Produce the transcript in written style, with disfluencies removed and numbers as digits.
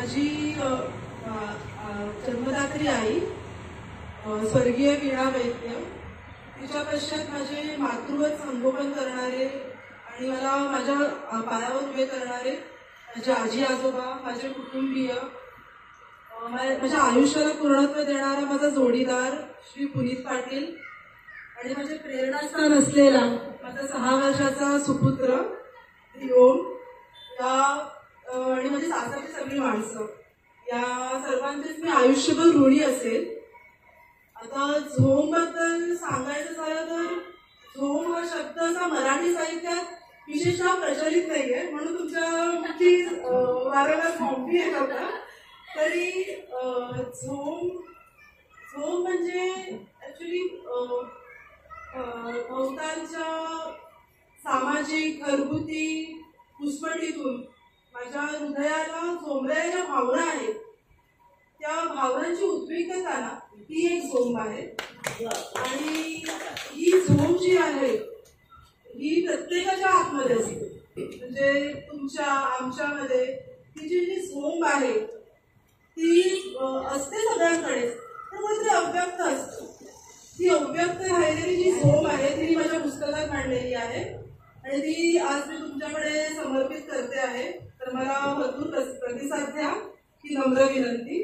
माझी जन्मदात्री आई स्वर्गीय वीणा वैद्य, तिच्या पश्चात माझे मातृवत संगोपन करणारे आणि मला माझ्या पायावर उभे करणारे माझे आजी आजोबा, माझे कुटुंबीय, माझ्या आयुष्याला पूर्णत्व देणारा माझा जोडीदार श्री पुनीत पाटील आणि माझे प्रेरणास्थान असलेला माझा 6 वर्षाचा सुपुत्र ओम, आणि माझी सासरची सगळी माणसं, या सर्वांचेच मी आयुष्यभर ऋणी असेल. आता झोम बद्दल सांगायचं झालं तर झोम हा शब्द असा मराठी साहित्यात विशेषतः प्रचलित नाहीये, म्हणून तुमची वारंवार झोंबी येत होता. तरी झोम म्हणजे ऍक्च्युली बहुतांच्या सामाजिक घरगुती पुसपटीतून माझ्या हृदयाला झोंबल्या ज्या भावना आहेत त्या भावनांची उद्विग्नता ना, ही एक झोंब आहे. आणि ही झोंब जी आहे ही प्रत्येकाच्या आतमध्ये असते, म्हणजे तुमच्या आमच्यामध्ये ही जी झोंब आहे ती असते सगळ्यांकडेच, पण कुठेतरी अव्यक्त असते. ती अव्यक्त राहिलेली जी झोंब आहे ती मी माझ्या पुस्तकात मांडलेली आहे आणि ती आज मी तुमच्याकडे समर्पित करते आहे. तर मला भरपूर प्रतिसाद द्या ही नम्र विनंती.